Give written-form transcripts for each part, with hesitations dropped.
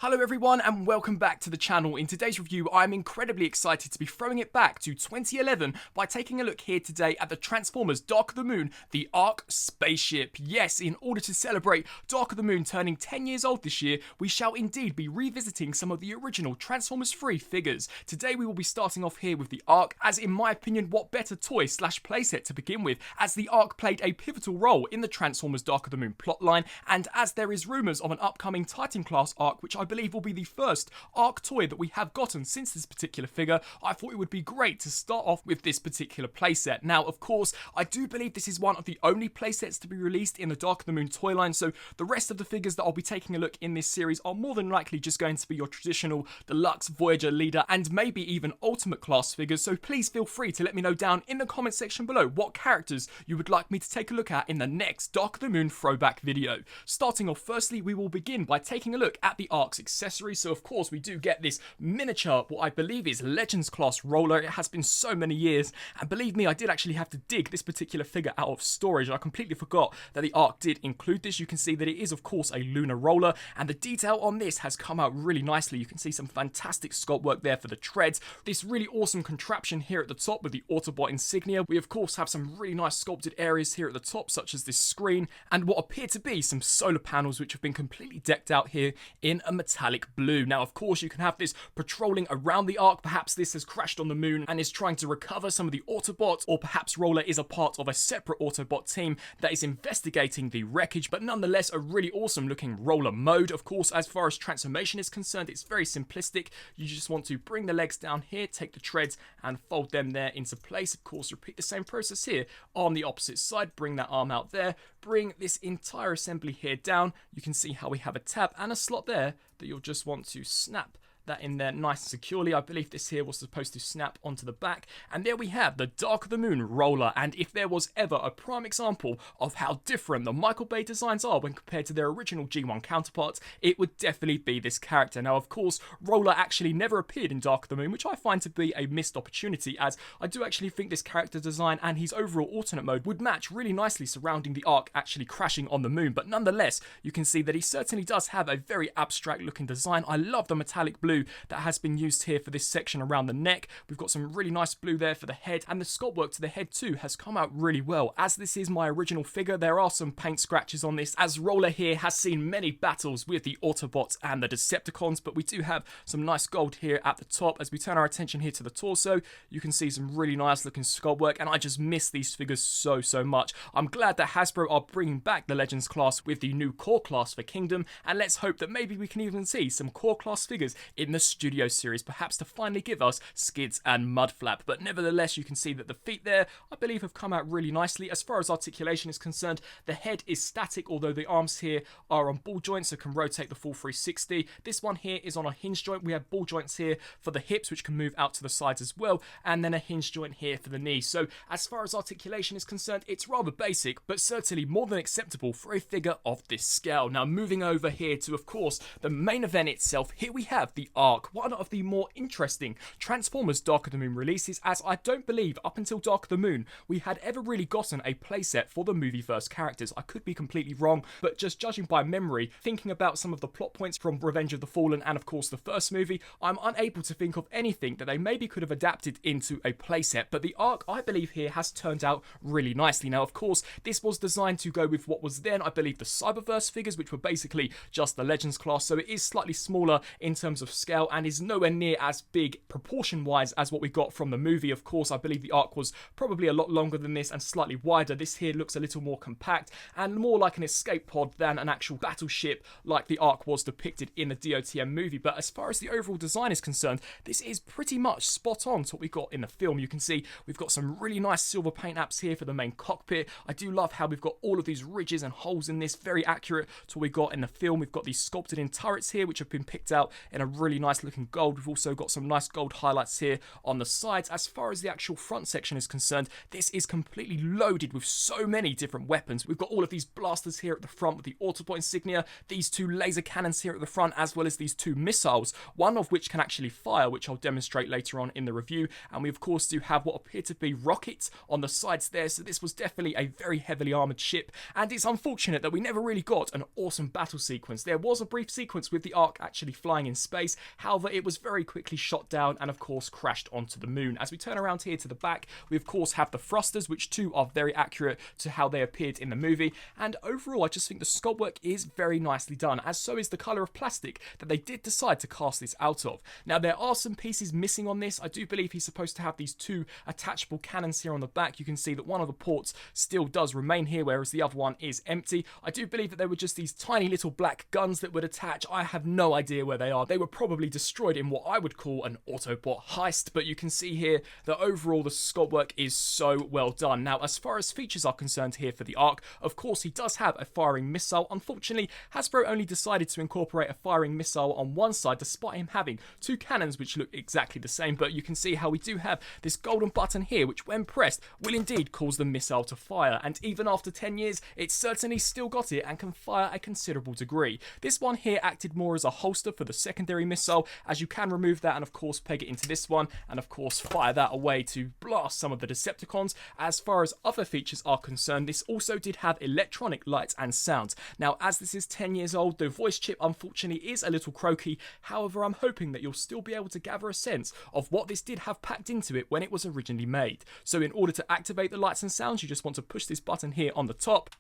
Hello everyone and welcome back to the channel. In today's review, I'm incredibly excited to be throwing it back to 2011 by taking a look here today at the Transformers Dark of the Moon, the ARK spaceship. Yes, in order to celebrate Dark of the Moon turning 10 years old this year, we shall indeed be revisiting some of the original Transformers 3 figures. Today we will be starting off here with the ARK, as in my opinion, what better toy slash playset to begin with, as the ARK played a pivotal role in the Transformers Dark of the Moon plotline, and as there is rumours of an upcoming Titan class ARK, which I believe will be the first ARK toy that we have gotten since this particular figure, I thought it would be great to start off with this particular playset. Now, of course, I do believe this is one of the only playsets to be released in the Dark of the Moon toy line, so the rest of the figures that I'll be taking a look in this series are more than likely just going to be your traditional Deluxe, Voyager, Leader, and maybe even Ultimate class figures, so please feel free to let me know down in the comment section below what characters you would like me to take a look at in the next Dark of the Moon throwback video. Starting off, firstly, we will begin by taking a look at the ARK's accessories. So of course we do get this miniature, what I believe is Legends class roller. It has been so many years, and believe me, I did actually have to dig this particular figure out of storage. I completely forgot that the ARK did include this. You can see that it is of course a Lunar Roller, and the detail on this has come out really nicely. You can see some fantastic sculpt work there for the treads, this really awesome contraption here at the top with the Autobot insignia. We of course have some really nice sculpted areas here at the top, such as this screen and what appear to be some solar panels, which have been completely decked out here in a metallic blue. Now of course you can have this patrolling around the ARK. Perhaps this has crashed on the moon and is trying to recover some of the Autobots, or perhaps Roller is a part of a separate Autobot team that is investigating the wreckage, but nonetheless a really awesome looking Roller mode. Of course, as far as transformation is concerned, it's very simplistic. You just want to bring the legs down here, take the treads and fold them there into place. Of course, repeat the same process here on the opposite side. Bring that arm out there, bring this entire assembly here down. You can see how we have a tab and a slot there that you'll just want to snap that in there nice and securely. I believe this here was supposed to snap onto the back, and there we have the Dark of the Moon Roller. And if there was ever a prime example of how different the Michael Bay designs are when compared to their original G1 counterparts, it would definitely be this character. Now of course, Roller actually never appeared in Dark of the Moon, which I find to be a missed opportunity, as I do actually think this character design and his overall alternate mode would match really nicely surrounding the ARK actually crashing on the moon. But nonetheless, you can see that he certainly does have a very abstract looking design. I love the metallic blue that has been used here for this section around the neck. We've got some really nice blue there for the head, and the sculpt work to the head too has come out really well. As this is my original figure, there are some paint scratches on this, as Roller here has seen many battles with the Autobots and the Decepticons, but we do have some nice gold here at the top. As we turn our attention here to the torso, you can see some really nice looking sculpt work, and I just miss these figures so much. I'm glad that Hasbro are bringing back the Legends class with the new Core class for Kingdom, and let's hope that maybe we can even see some Core class figures in the Studio series, perhaps to finally give us Skids and Mudflap. But nevertheless, you can see that the feet there, I believe, have come out really nicely. As far as articulation is concerned, the head is static, although the arms here are on ball joints, so can rotate the full 360. This one here is on a hinge joint. We have ball joints here for the hips, which can move out to the sides as well, and then a hinge joint here for the knees. So as far as articulation is concerned, it's rather basic, but certainly more than acceptable for a figure of this scale. Now moving over here to, of course, the main event itself, here we have the ARK, one of the more interesting Transformers Dark of the Moon releases, as I don't believe up until Dark of the Moon we had ever really gotten a playset for the movieverse characters. I could be completely wrong, but just judging by memory, thinking about some of the plot points from Revenge of the Fallen and of course the first movie, I'm unable to think of anything that they maybe could have adapted into a playset. But the ARK, I believe, here has turned out really nicely. Now of course, this was designed to go with what was then, I believe, the Cyberverse figures, which were basically just the Legends class, so it is slightly smaller in terms of scale and is nowhere near as big proportion wise as what we got from the movie. Of course, I believe the ARK was probably a lot longer than this and slightly wider. This here looks a little more compact and more like an escape pod than an actual battleship like the ARK was depicted in the DOTM movie. But as far as the overall design is concerned, this is pretty much spot on to what we got in the film. You can see we've got some really nice silver paint apps here for the main cockpit. I do love how we've got all of these ridges and holes in this, very accurate to what we got in the film. We've got these sculpted in turrets here, which have been picked out in a really really nice looking gold. We've also got some nice gold highlights here on the sides. As far as the actual front section is concerned, this is completely loaded with so many different weapons. We've got all of these blasters here at the front with the Autobot insignia, these 2 laser cannons here at the front, as well as these 2 missiles, one of which can actually fire, which I'll demonstrate later on in the review. And we of course do have what appear to be rockets on the sides there, so this was definitely a very heavily armoured ship, and it's unfortunate that we never really got an awesome battle sequence. There was a brief sequence with the ARK actually flying in space, however it was very quickly shot down and of course crashed onto the moon. As we turn around here to the back, we of course have the thrusters, which too are very accurate to how they appeared in the movie, and overall I just think the sculpt work is very nicely done, as so is the colour of plastic that they did decide to cast this out of. Now there are some pieces missing on this. I do believe he's supposed to have these 2 attachable cannons here on the back. You can see that one of the ports still does remain here, whereas the other one is empty. I do believe that they were just these tiny little black guns that would attach. I have no idea where they are. They were probably destroyed in what I would call an Autobot heist, but you can see here that overall the sculpt work is so well done. Now as far as features are concerned here for the ARK, of course he does have a firing missile. Unfortunately, Hasbro only decided to incorporate a firing missile on one side despite him having 2 cannons which look exactly the same, but you can see how we do have this golden button here which when pressed will indeed cause the missile to fire, and even after 10 years it's certainly still got it and can fire a considerable degree. This one here acted more as a holster for the secondary missile, as you can remove that and of course peg it into this one and of course fire that away to blast some of the Decepticons. As far as other features are concerned, this also did have electronic lights and sounds. Now as this is 10 years old, the voice chip unfortunately is a little croaky, however I'm hoping that you'll still be able to gather a sense of what this did have packed into it when it was originally made. So in order to activate the lights and sounds, you just want to push this button here on the top,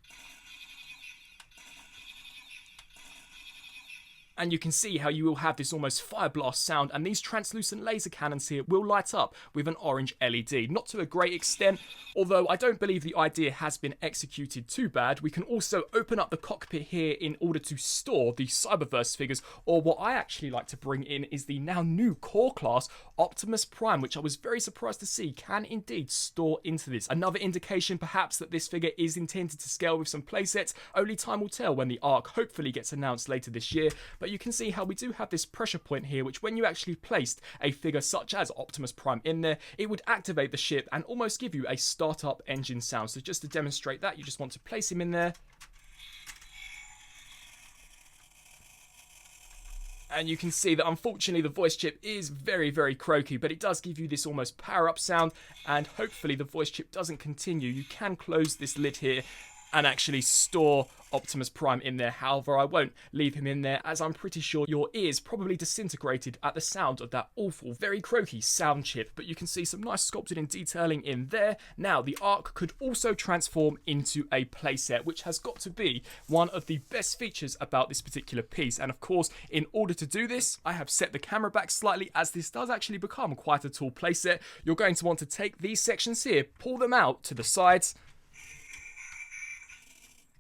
and you can see how you will have this almost fire blast sound, and these translucent laser cannons here will light up with an orange LED. Not to a great extent, although I don't believe the idea has been executed too bad. We can also open up the cockpit here in order to store the Cyberverse figures, or what I actually like to bring in is the now new core class Optimus Prime, which I was very surprised to see can indeed store into this. Another indication perhaps that this figure is intended to scale with some playsets. Only time will tell when the ARK hopefully gets announced later this year. But you can see how we do have this pressure point here, which when you actually placed a figure such as Optimus Prime in there, it would activate the ship and almost give you a startup engine sound. So just to demonstrate that, you just want to place him in there. And you can see that unfortunately the voice chip is very, very croaky, but it does give you this almost power-up sound, and hopefully the voice chip doesn't continue. You can close this lid here and actually store Optimus Prime in there. However, I won't leave him in there, as I'm pretty sure your ears probably disintegrated at the sound of that awful, very croaky sound chip. But you can see some nice sculpted and detailing in there. Now, the ARK could also transform into a playset, which has got to be one of the best features about this particular piece. And of course, in order to do this, I have set the camera back slightly, as this does actually become quite a tall playset. You're going to want to take these sections here, pull them out to the sides,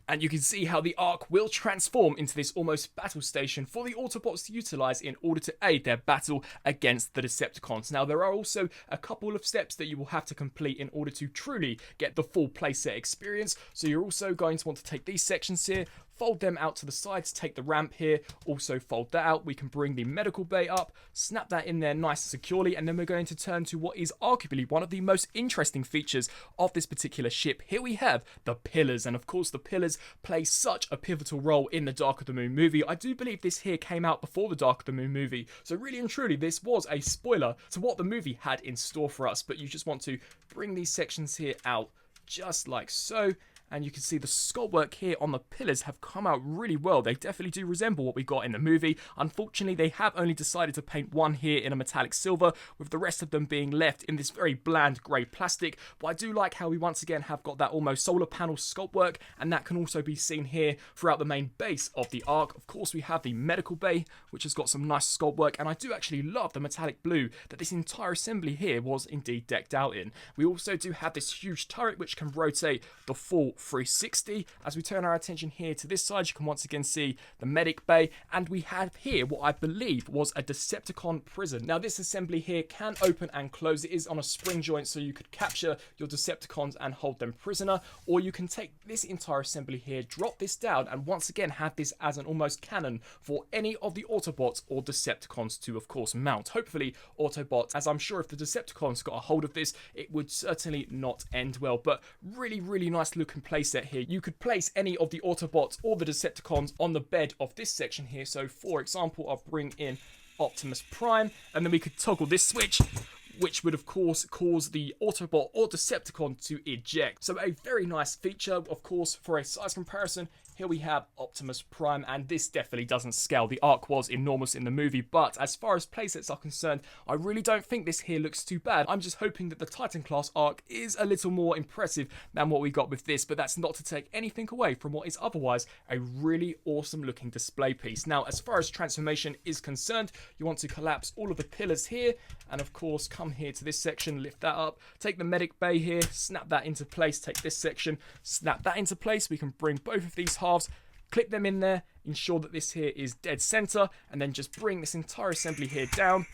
and you can see how the ARK will transform into this almost battle station for the Autobots to utilise in order to aid their battle against the Decepticons. Now, there are also a couple of steps that you will have to complete in order to truly get the full playset experience. So you're also going to want to take these sections here, fold them out to the sides, take the ramp here, also fold that out. We can bring the medical bay up, snap that in there nice and securely, and then we're going to turn to what is arguably one of the most interesting features of this particular ship. Here we have the pillars, and of course the pillars play such a pivotal role in the Dark of the Moon movie. I do believe this here came out before the Dark of the Moon movie, so really and truly this was a spoiler to what the movie had in store for us. But you just want to bring these sections here out just like so, and you can see the sculpt work here on the pillars have come out really well. They definitely do resemble what we got in the movie. Unfortunately, they have only decided to paint one here in a metallic silver, with the rest of them being left in this very bland grey plastic. But I do like how we once again have got that almost solar panel sculpt work, and that can also be seen here throughout the main base of the ARK. Of course, we have the medical bay, which has got some nice sculpt work, and I do actually love the metallic blue that this entire assembly here was indeed decked out in. We also do have this huge turret which can rotate the full full 360. As we turn our attention here to this side, you can once again see the medic bay, and we have here what I believe was a Decepticon prison. Now this assembly here can open and close. It is on a spring joint, so you could capture your Decepticons and hold them prisoner, or you can take this entire assembly here, drop this down, and once again have this as an almost cannon for any of the Autobots or Decepticons to of course mount. Hopefully Autobots, as I'm sure if the Decepticons got a hold of this, it would certainly not end well. But really nice looking playset here. You could place any of the Autobots or the Decepticons on the bed of this section here. So for example, I'll bring in Optimus Prime, and then we could toggle this switch, which would of course cause the Autobot or Decepticon to eject. So a very nice feature. Of course, for a size comparison, here we have Optimus Prime, and this definitely doesn't scale. The ARK was enormous in the movie, but as far as playsets are concerned, I really don't think this here looks too bad. I'm just hoping that the Titan class ARK is a little more impressive than what we got with this, but that's not to take anything away from what is otherwise a really awesome looking display piece. Now, as far as transformation is concerned, you want to collapse all of the pillars here, and of course come here to this section, lift that up, take the medic bay here, snap that into place, take this section, snap that into place. We can bring both of these halves, clip them in there, ensure that this here is dead center, and then just bring this entire assembly here down.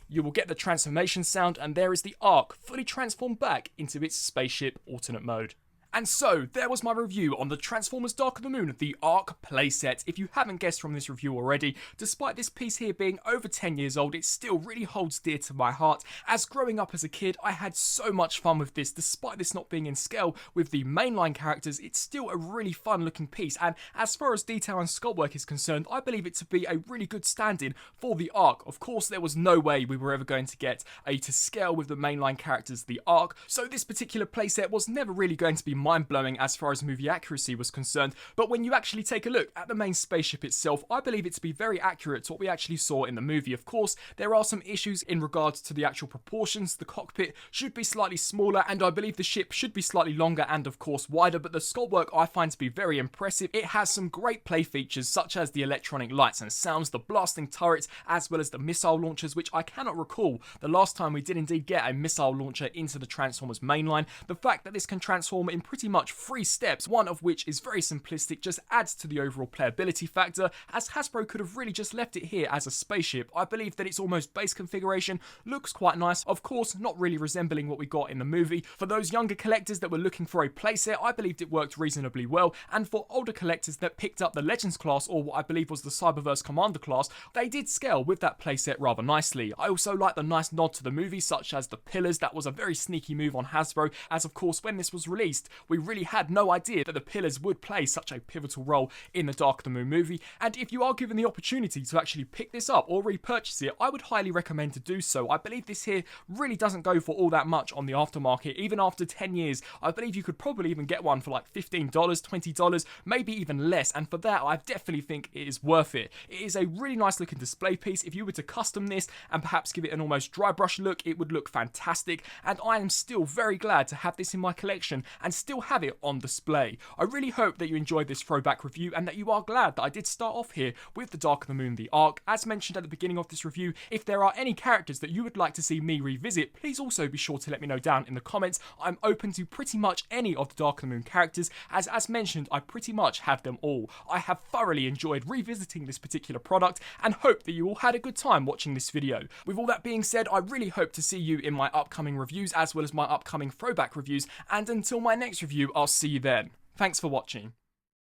You will get the transformation sound, and there is the ARK fully transformed back into its spaceship alternate mode. And so, there was my review on the Transformers Dark of the Moon, the ARK playset. If you haven't guessed from this review already, despite this piece here being over 10 years old, it still really holds dear to my heart, as growing up as a kid, I had so much fun with this. Despite this not being in scale with the mainline characters, it's still a really fun looking piece, and as far as detail and sculpt work is concerned, I believe it to be a really good stand-in for the ARK. Of course, there was no way we were ever going to get a to scale with the mainline characters, the ARK, so this particular playset was never really going to be mind-blowing as far as movie accuracy was concerned, but when you actually take a look at the main spaceship itself, I believe it to be very accurate to what we actually saw in the movie. Of course, there are some issues in regards to the actual proportions. The cockpit should be slightly smaller, and I believe the ship should be slightly longer and of course wider, but the sculpt work I find to be very impressive. It has some great play features such as the electronic lights and sounds, the blasting turrets, as well as the missile launchers, which I cannot recall the last time we did indeed get a missile launcher into the Transformers mainline. The fact that this can transform in pretty much 3 steps, one of which is very simplistic, just adds to the overall playability factor, as Hasbro could have really just left it here as a spaceship. I believe that its almost base configuration looks quite nice, of course not really resembling what we got in the movie. For those younger collectors that were looking for a playset, I believed it worked reasonably well, and for older collectors that picked up the Legends class, or what I believe was the Cyberverse Commander class, they did scale with that playset rather nicely. I also like the nice nod to the movie, such as the pillars. That was a very sneaky move on Hasbro, as of course when this was released, we really had no idea that the pillars would play such a pivotal role in the Dark of the Moon movie, and if you are given the opportunity to actually pick this up or repurchase it, I would highly recommend to do so. I believe this here really doesn't go for all that much on the aftermarket. Even after 10 years, I believe you could probably even get one for like $15, $20, maybe even less, and for that I definitely think it is worth it. It is a really nice looking display piece. If you were to custom this and perhaps give it an almost dry brush look, it would look fantastic, and I am still very glad to have this in my collection and still have it on display. I really hope that you enjoyed this throwback review and that you are glad that I did start off here with the Dark of the Moon, the ARK. As mentioned at the beginning of this review, if there are any characters that you would like to see me revisit, please also be sure to let me know down in the comments. I'm open to pretty much any of the Dark of the Moon characters, as mentioned, I pretty much have them all. I have thoroughly enjoyed revisiting this particular product and hope that you all had a good time watching this video. With all that being said, I really hope to see you in my upcoming reviews as well as my upcoming throwback reviews, and until my next review, I'll see you then. Thanks for watching.